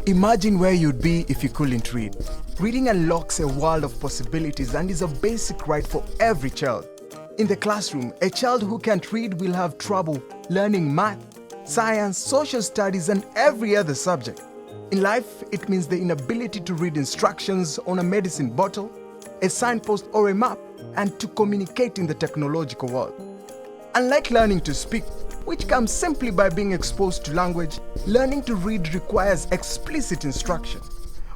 Imagine where you'd be if you couldn't read. Reading unlocks a world of possibilities and is a basic right for every child. In the classroom, a child who can't read will have trouble learning math, science, social studies, and every other subject. In life, it means the inability to read instructions on a medicine bottle, a signpost, or a map, and to communicate in the technological world. Unlike learning to speak, which comes simply by being exposed to language, learning to read requires explicit instruction.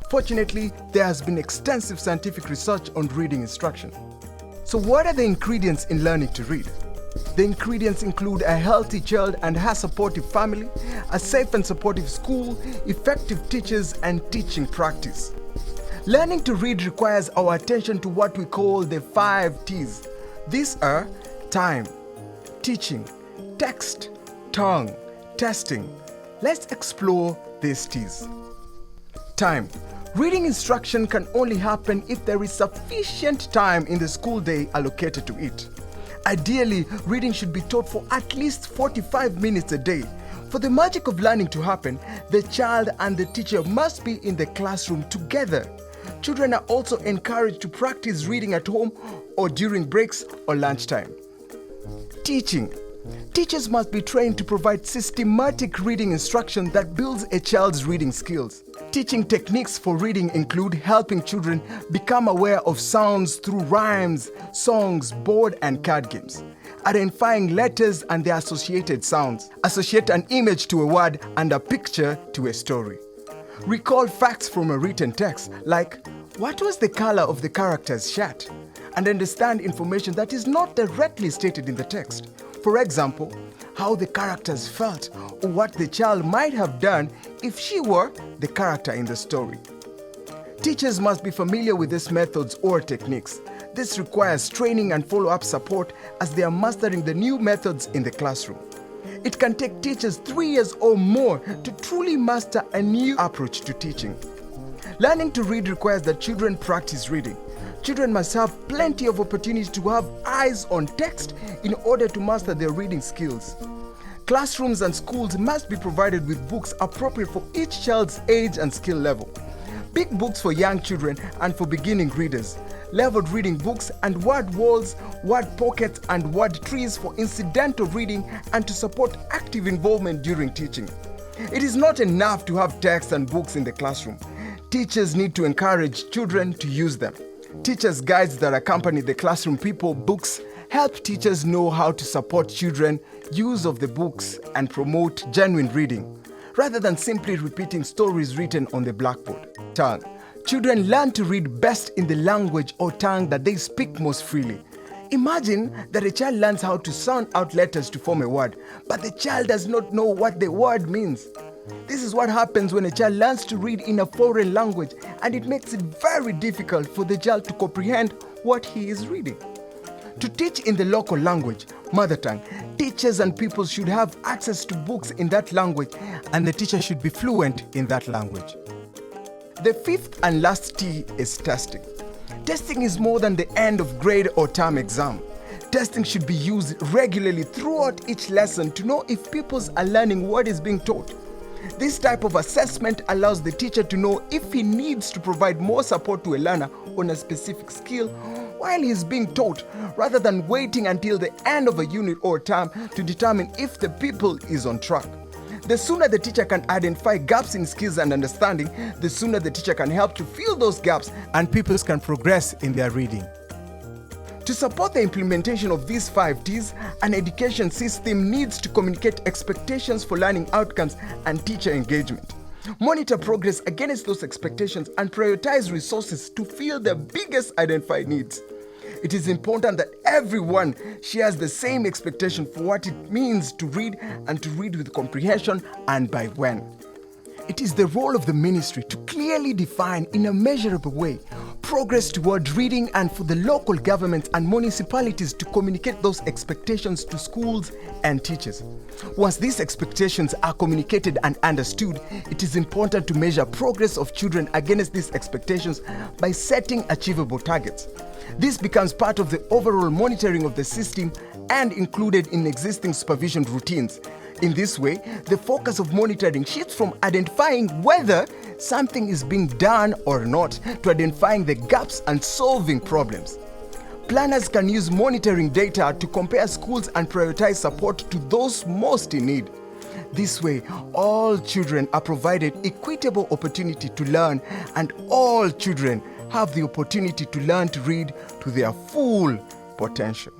Fortunately, there has been extensive scientific research on reading instruction. So what are the ingredients in learning to read? The ingredients include a healthy child and her supportive family, a safe and supportive school, effective teachers, and teaching practice. Learning to read requires our attention to what we call the 5 T's. These are time, teaching, text, tongue, testing. Let's explore these T's. Time. Reading instruction can only happen if there is sufficient time in the school day allocated to it. Ideally, reading should be taught for at least 45 minutes a day. For the magic of learning to happen, the child and the teacher must be in the classroom together. Children are also encouraged to practice reading at home or during breaks or lunchtime. Teaching. Teachers must be trained to provide systematic reading instruction that builds a child's reading skills. Teaching techniques for reading include helping children become aware of sounds through rhymes, songs, board and card games. Identifying letters and their associated sounds. Associate an image to a word and a picture to a story. Recall facts from a written text like, what was the color of the character's shirt? And understand information that is not directly stated in the text. For example, how the characters felt or what the child might have done if she were the character in the story. Teachers must be familiar with these methods or techniques. This requires training and follow-up support as they are mastering the new methods in the classroom. It can take teachers 3 years or more to truly master a new approach to teaching. Learning to read requires that children practice reading. Children must have plenty of opportunities to have eyes on text in order to master their reading skills. Classrooms and schools must be provided with books appropriate for each child's age and skill level. Big books for young children and for beginning readers. Leveled reading books and word walls, word pockets, and word trees for incidental reading and to support active involvement during teaching. It is not enough to have text and books in the classroom. Teachers need to encourage children to use them. Teachers' guides that accompany the classroom people books help teachers know how to support children use of the books and promote genuine reading, rather than simply repeating stories written on the blackboard. Tongue. Children learn to read best in the language or tongue that they speak most freely. Imagine that a child learns how to sound out letters to form a word, but the child does not know what the word means. This is what happens when a child learns to read in a foreign language, and it makes it very difficult for the child to comprehend what he is reading. To teach in the local language, mother tongue, teachers and pupils should have access to books in that language, and the teacher should be fluent in that language. The 5th and last T is testing. Testing is more than the end of grade or term exam. Testing should be used regularly throughout each lesson to know if pupils are learning what is being taught. This type of assessment allows the teacher to know if he needs to provide more support to a learner on a specific skill while he is being taught, rather than waiting until the end of a unit or term to determine if the pupil is on track. The sooner the teacher can identify gaps in skills and understanding, the sooner the teacher can help to fill those gaps and pupils can progress in their reading. To support the implementation of these 5 T's, an education system needs to communicate expectations for learning outcomes and teacher engagement. Monitor progress against those expectations and prioritize resources to fill the biggest identified needs. It is important that everyone shares the same expectation for what it means to read and to read with comprehension and by when. It is the role of the ministry to clearly define in a measurable way progress toward reading and for the local governments and municipalities to communicate those expectations to schools and teachers. Once these expectations are communicated and understood, it is important to measure progress of children against these expectations by setting achievable targets. This becomes part of the overall monitoring of the system and included in existing supervision routines. In this way, the focus of monitoring shifts from identifying whether something is being done or not to identifying the gaps and solving problems. Planners can use monitoring data to compare schools and prioritize support to those most in need. This way, all children are provided equitable opportunity to learn, and all children have the opportunity to learn to read to their full potential.